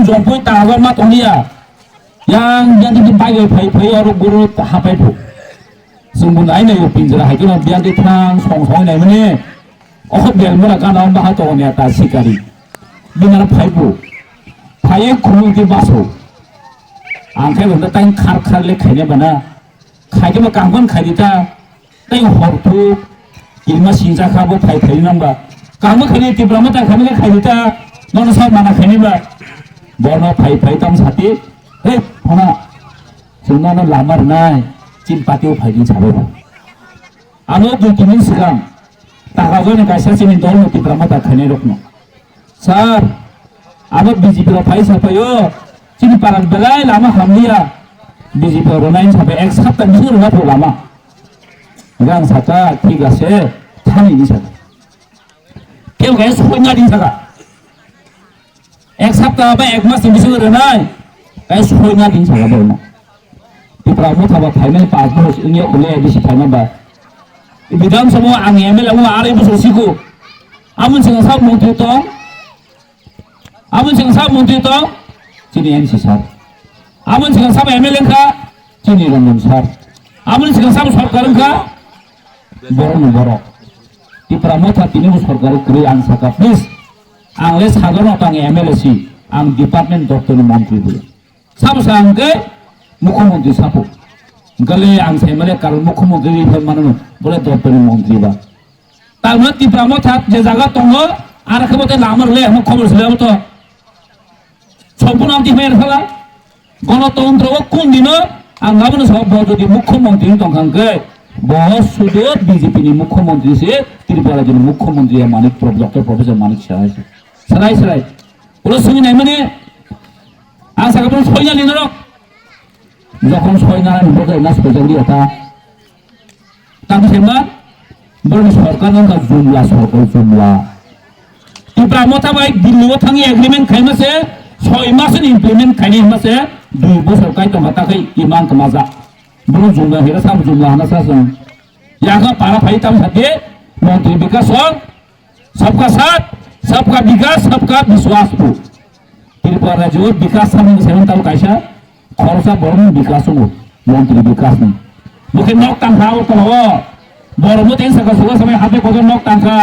jongpoi tagar ma tongya yang jadi bagai pai orang guru hapai bu sungguh naik nih pinjara itu nanti yang ditang song naik mana oh dia mana kan orang bahasa orang atas sikari benar pai bu pai kurung di baso angkai benda tang kar lek kayaknya mana kayaknya mah kangkon kayak kita tang hortu ilmu sinja kabu pai nambah kamu kayak di belakang tang kamu kayak kita mana sama mana kayak bah bono pai tam sati mana sebenarnya lamar naik cimpati upaya sabar anu begini sekarang tak kau ni kasih sini dulu di belakang tak kene rokno sar anu biji berapa siapa yo cini parang belai lama hamlia biji berapa naik sampai X hafta biji berapa lama gang sata tiga se tani ni saja kau guys punya di sana X hafta apa X mas biji berapa naik guys punya di sana berapa di pramu thaba final pass bos ini oleh di final ba bidang semua ang ML ang ari bos siku amun sing sab menteri to sini yang sisar amun sing sab ML ka sini ron sar amun sing sab sarkar ka borok di pramu tha tini bos sarkar kri ang saka please ang les hagono tang ML si ang department doktor menteri bu sab sangke मुख्यमंत्री सापो गले आं सेमले कारण मुख्यमंत्री फरमानो बोले दप्तरी मंत्री बा तारमने तिप्रामो था जे जागा दंगो आरो खबते लामरले हम खबर सलाबो तो सम्पूर्ण आमति मेर फला गणतन्त्रको कुन दिन आं गाबनो सब जदि मुख्यमंत्री दंखांके बहुत सुदूर बीजेपी नि मुख्यमंत्री से त्रिपुरा जिल्ला मुख्यमंत्री मानिक डॉक्टर प्रोफेसर मानिक साहाय सराय बोले सुनि नाय माने आं सागाबो सयना लिनरो যখন সয়নারায়ণ বোঝায় না স্পেশালি এটা তাকে সেবা বড় সরকার নঙ্কা জুমলা সরকার জুমলা ইব্রাহিমতা বাই দিল্লিও থাকি এগ্রিমেন্ট খাইমাসে 6 মাসের ইমপ্লিমেন্ট খাইনি মাসে 2 বছর কাই তো মাতাকে ইমান কমাজা বড় জুমলা হেরা সাব জুমলা হানা সাসন ইয়াগা পারা ফাই তাম সাথে মন্ত্রী বিকাশ सबका साथ सबका विकास सबका विश्वास को त्रिपुरा राज्य विकास सामने सेवन ताऊ कैसा खरसा बरम विकास मंत्री विकास नहीं मुखे नक तांखा तो बरम तें सका सुगा समय हाथे को नक तांखा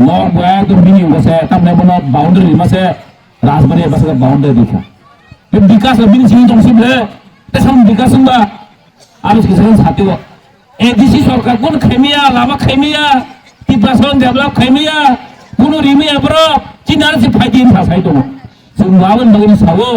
नक बया तो मिनी बसे तमने बनो बाउंड्री मसे राजबाड़ी बसे बाउंड्री दिखा ये विकास बिन सिंह जंगसिबले ते सम विकास बा आरो किसान साथी वो एडीसी सरकार कोन खैमिया लामा खैमिया तिब्रासन डेभलप खैमिया कुनु रिमिया ब्रो चिनार से फाइदिन थासाय दङ जों गाबोन बगैनि सावो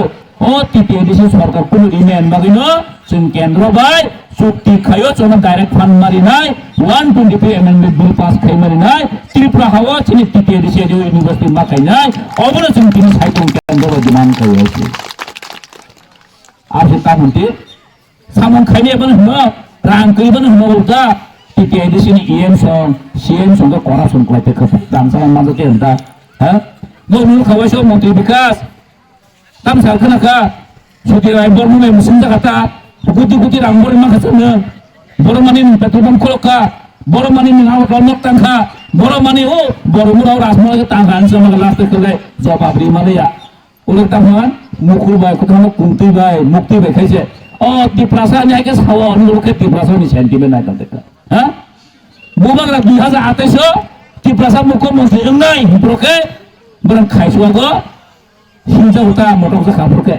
oh titik di sini सरकार कुनु रिमेन bagino जों केन्द्र बाय चुक्ति खायो जों डाइरेक्ट फंड मारिनाय 123 एमएनबी बिल पास खाय मारिनाय त्रिपुरा हावा चिनि titik di sini इउनिभार्सिटी मा खायनाय अबनो जों तिनि साइटं केन्द्र डिमान्ड खायो आरो ता मोनते सामन खायने बन हो रां कइबन हो उता titik di sini EM सं CM सं करप्शन खायते खप दामसा माजके हन्ता ह मोनु खावासो मन्त्री विकास tam sarkana ka suti rai bor mu musim jakata guti rambor ma khasana bor mani petrobom kholoka bor mani naw ronok tangkha bor mani o bor mu raw rasmo ke tanghan sama last ke jawab ri mane ya ulek tamhan mukul bai kutama kunti bai mukti bai khaise o di prasa nyai ke sawa onur ke di prasa ni sentiment nai tante ha bubagra 2028 di prasa mukhyamantri ngai broke berang khaiswa go hinja uta motor sa kabur ke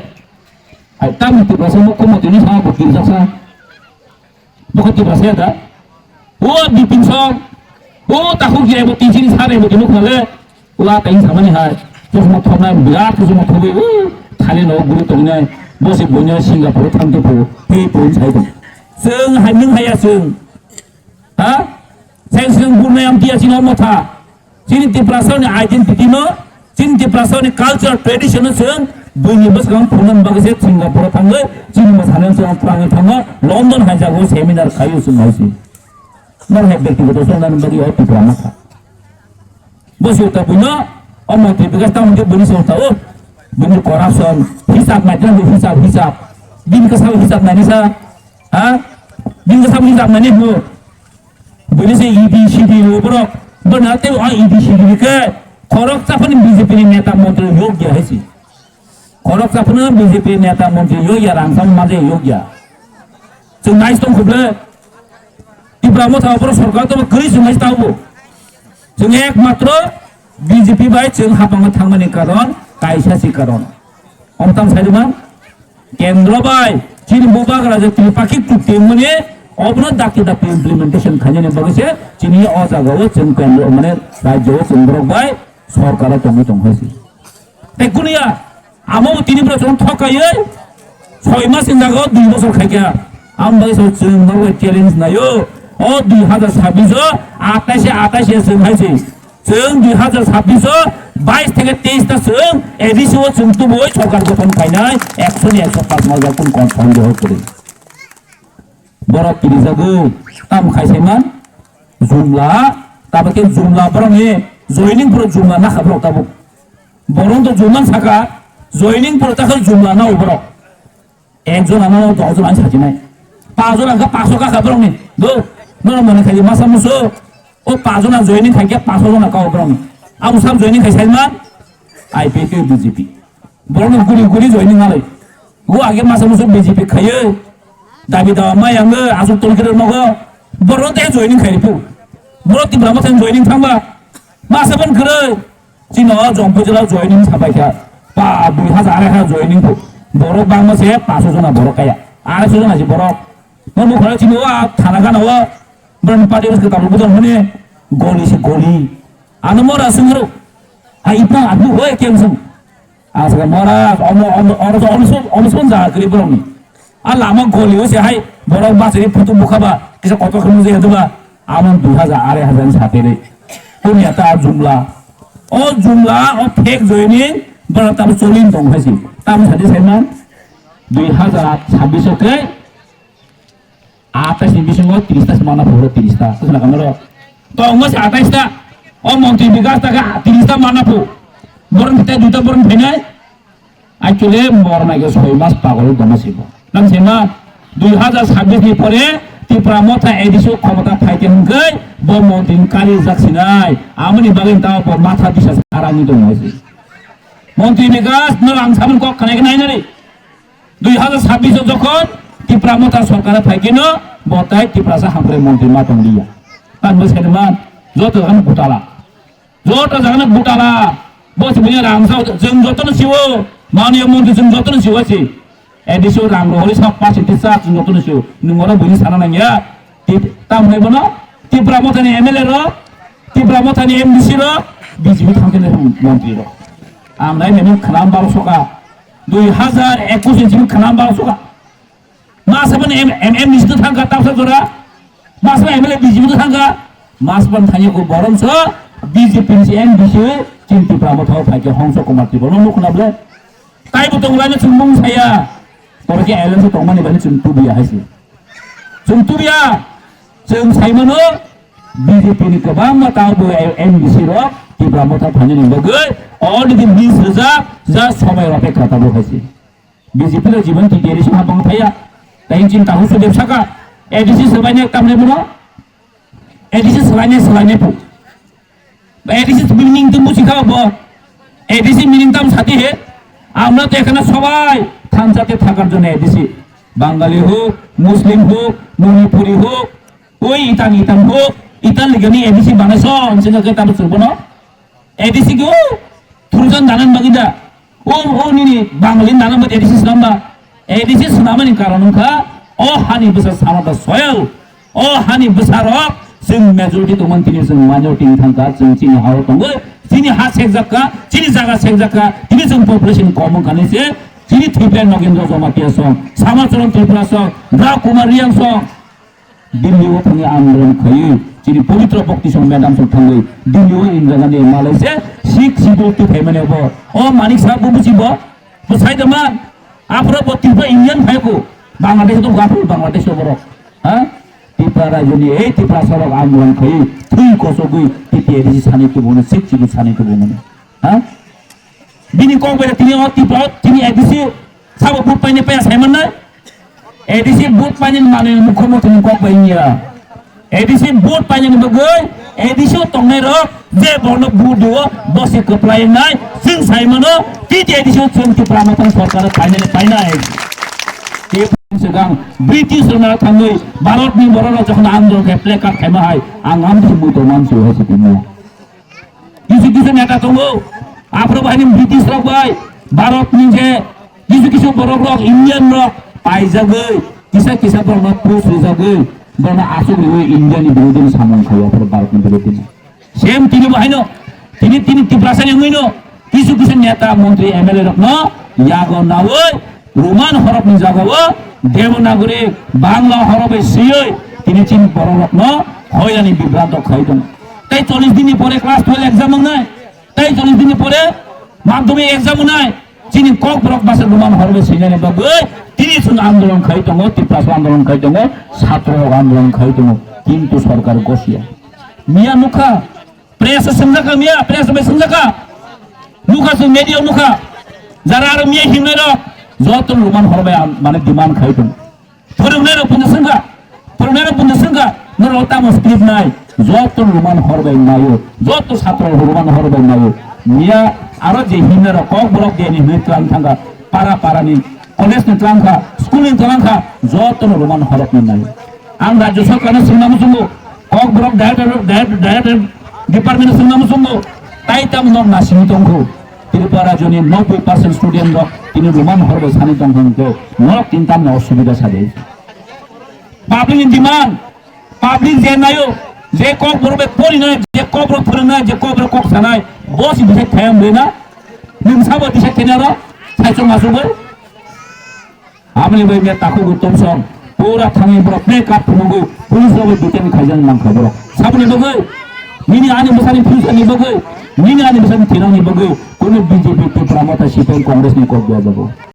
ay tam ti prasa mukhyamatri ni sa bukir sa bukan ti prasa ada o bipin song o tahu kire bo tin sare bo dinu khale ula tai samani hai terus mo thona birat terus mo thobe thale no guru to nai bo se bonya singapore tham ke bo he pon sai bo seung hai ning hai seung ha seung gunai am dia sino mo tha sini ti prasa ni identity no cinti prasoni culture tradition seung buini basgang punan bagase singapore thangge chini masanan seung prangi thangga london hajago seminar khayu sungaisi mar he ব্যক্তিগত সন্ধান bagi oti pramaka bosu ta punya omoti bigas ta unde buni sota o buni corruption hisab macam hisab din kasau hisab nani sa ha din kasau hisab nani ho buni se EBCD ro bro बनate o EBCD ke खरक चाफनी BJP नेता मंत्री योग्य है सी खरगसाफोरनो BJP नेता मन्त्रि योगिया रांसाम माजे योगिया जों नाइस दंखोब्ले त्रिपुरा मथाफोर सरकार तो गरी जों नाइस दावबो जों एकमात्र बिजेपि बाय जों हाबांगा थांमानि कारण कायसासि कारण हमताम साइदमान केंद्र बाय चीन बोबाग्रा जे त्रिपाक्षी चुक्ति मने अबनो दाखि दाखि इमप्लिमेंटेशन खाने बगसे चीनी अजागाव जों केंद्र माने राज्य जों ब्रक बाय सरकार तंगि तंगसि तेकुनिया आमो तिनिफ्रा जों थकायै 6 मास जागाव 2 बोसोर खायगा आम बायसो जों नरवे चैलेंज नायो अ 2026 28 जों हायसि जों 2026 22 থেকে 23 ता जों एडिसो जों तो बय सरकार गठन खायनाय 100 माजा कोन सन्देह करे बरक तिरिजागो ताम खायसेमान जुमला ताबके जुमला बरने जॉइनिंग पर जुमला ना खाब्र ताबो बरन तो जुमला साका जॉइनिंग पर ताखो जुमला ना उबर एकजन आना 10 जन साजिनाय 5 जन का 500 का खाब्रनि दो न मने खायि मासा मुसो ओ 5 जन जॉइनिंग खायके 500 जन का उब्रनि आबु साब जॉइनिंग खायसायमान आईपीके बीजेपी बरन गुरि गुरि जॉइनिंग नालाय वो आगे मासा मुसो बीजेपी खायो दाबि दावा माय आङो आजु तलगिर मगो बरन ते जॉइनिंग खायफु बर तिब्रा मथान जॉइनिंग थांबा मासाबन गरै जिनो जंपजला जॉइनिंग साबायखा पा 2000 जॉइनिंग खौ बर बांमासे 500 जना बर काया 800 जना जि बर मनु खरा जिनो आ थाना गानाव ब्रन पार्टी के ताबु बदन हने गली से गली आनो मरा सुंगरो आइपा आदु होय केमसं आसगा मरा अमसन जा करि बरनि आ लामा गलियो से हाय बर बासरि फुतु बुखाबा किसा कत खनु जे हदबा आमन 2000 साथे रे कोनिया ता जुमला ओ फेक जॉइनिंग बर ताब चलिन दं हायसि ताम सादि सायमान 2026 के 28 बिसिङो 30 ता माना फुरो 30 ता कसना कमरो तो अंगस 28 ता ओ मन्त्रि विकास ता 30 ता माना फु बरन फिता दुटा बरन फैनाय एक्चुअली मरनाय के 6 मास पागल दमसिबो नामसेमा 2026 नि परे त्रिपुरा मथा एडिसो क्षमता फाइते हंगै ब मन्त्रि काली जाक्सिनाय आमनि बागै ता माथा दिसा आरानि दं हसि मन्त्रि विकास न आंसाबन को खानाय नाय नारे 2026 যখন त्रिपुरा मथा सरकार फाइकेनो बताय त्रिपुरा सा हामरे मन्त्रि मा दंलिया तानबो सेदमान जत जागन बुटाला बस बुनिया रामसाव जों जतन सिवो माननीय मन्त्रि जों जतन सिवासि एडिसो राम रहरि सब पार्सेन्टेज सा जों जतन सिवो नंगरा बुनि साना नांगिया तामनै बनो त्रिपुरा मथानि एमएलए रो त्रिपुरा मथानि एमडीसी रो बीजेपी थांकेन मन्त्रि रो आमनाय नेमि खनाम 1200 का 2021 सिम खनाम 1200 का मासबन एमडीसी तो थांगा ताबसा जरा मासबन एमएलए बीजेपी तो थांगा मासबन थानिको बरमस बीजेपी नि एमडीसी चिन त्रिपुरा मथाव फाइके हंस कुमार त्रिपुरा नखनाबले ताइबो दंलायनो सुंबुं साया तोरके एलेन्स तंमानि बानि चुंतुबिया हायसि चुंतुबिया जों साइमनो बीजेपी नि गोबां मातावबो एमडीसी रो त्रिपुरा मथाव फाइनि बगै अलरेडी 20,000 जा समय रपे खाताबो हायसि बीजेपी रो जीवन की देरिसि हाबं थाया ताइन चिंता हुसु देबसाका एडीसी सबायने कामने बनो एडीसी सलायने फु एडीसी मिनिं तो मुसिखाव ब एडीसी मिनिं ताम साथी हे আমরা তো এখানে সবাই থানচাতে থাকার জন্য এডিসি বাঙালি হোক মুসলিম হোক মণিপুরি হোক ওই ইতান হোক ইতান লিগানি এডিসি বানাইছ অঞ্চলকে তার চলব না এডিসি কেউ থুরজন জানেন বাগিদা ও নিনি বাঙালি নানান এডিসি নাম্বা এডিসি নামানি কারণ খা ও হানি বছর সারাদা সয়েল ও হানি বছরক जों मेजरिटी दंमोन दिनै जों माइनरिटी थांगा जों चिनि हाव दङ चिनि हा सेकजाका चिनि जागा सेकजाका दिनै जों पपुलेशन कम खानैसे चिनि थैप्लेन नगेन्द्र जमातिया सं सामाचरण त्रिपुरा सं रा कुमार रियां सं दिल्लीयाव थांनि आन्दोलन खयै चिनि पवित्र भक्ति सं मेडाम सं थांगै दिल्लीयाव इंद्रागानि मालायसे सिख सिडुलति फेमेनेबो ओ मानिक साहब बुजिबो बसायदमान आफ्रो बत्तिबो इंडियन फायको बांग्लादेश तो गाफु बांग्लादेश बरो हा त्रिपुरा राज्यनि ए त्रिपुरा सरक आन्दोलन खै थै कसगै टिपिएडि सानेको बनो सिक्चिनि सानेको बनो हा बिनि कबेला तिनि त्रिपुरा तिनि एडिसि साबो बुट पाइने पाया साइमन ना एडिसि बुट पाइने माने मुख्यमन्त्री कबैनिया एडिसि बुट पाइने बगै एडिसि तंगै र जे बनो बुट दियो बसे कप्लाय नाय जों साइमोनो ती एदिसो जों ती प्रामतन सरकार पाइनाय सिगां ब्रिटिश रना थाङै भारतनि बर'राव जखन आन्दोलन प्लेकार्ड खालामहाय आं आमसि मुइतो मानसि हयसे दिनो কিছু নেতা दङ आफ्रो बाहिनी ब्रिटिश रक बाय भारतनि जे কিছু बर'क रक इन्डियान रक पाइजागै किसा बर'ना पुस रिजागै बर'ना आसुगै इन्डियानि बिरोधि सामन खायो आफ्रो भारतनि बिरोधि सेम तिनी बाहिनो तिनी तिप्रासानि ngैनो কিছু नेता मन्त्री एमएलए रक न यागो नावै रोमान हरफनि जागावो देवनागरी बांला हरफे सियै तिनी चिन बर'क न हयरानि बिभ्रान्त खायदों তাই 40 দিন পরে ক্লাস 12 एग्जाम নাই তাই 40 দিন পরে মাধ্যমিক एग्जाम নাই চিনি কক ব্রক বাসে রোমান হরবে সিনানে বাগৈ তিনি শুন আন্দোলন খাইতং তিপ্রাস আন্দোলন খাইতং ছাত্র আন্দোলন খাইতং কিন্তু সরকার গসিয়া মিয়া নুখা প্রেস সংজাকা মিয়া প্রেস বে সংজাকা নুখা সু মিডিয়া নুখা যারা আর মিয়া হিমের যত রোমান হরবে মানে ডিমান্ড খাইতং ফরুনের পুনে সংগা নরতা মস্ক্রিপ্ট নাই যত রোমান হরবে নাইও যত ছাত্র রোমান হরবে নাইও মিয়া আর যে হিমের কক ব্লক দিয়ে নি ক্লান থাকা পাড়ানি কলেজ নি ক্লানখা স্কুল নি ক্লানখা যত রোমান হরবে নাই আং রাজ্য সরকারের সিংনাম সুঙ্গো কক ব্লক ডাইরেক্টর ডিপার্টমেন্ট সিংনাম সুঙ্গো তাই তাম নক নাসিনি তংখো ত্রিপুরা জনি 90% স্টুডেন্ট তিনি রোমান হরবে সানি তংখো নক তিনতাম না অসুবিধা সাদে পাবলিক ডিমান্ড পাবলিক যে নাইও যে কক বরবে পরি নাই যে কক বরক ফরনাই যে কক বরক কক সানাই বস দিছে থাম বেনা নিমসাবো দিছে কেনারা সাইসং মাসুগै আমনি बै मे ताखु गुतम सं पूरा थांनि बरक प्ले काट फुगु पुलिस रबो दुटेन खायजन नाम खबर साबनि बगै मिनि आनि मसानि पुलिसनि बगै मिनि आनि मसानि थिरानि बगै कोनो बीजेपी ति प्रमोता सिपल कांग्रेस नि कोक दिया जाबो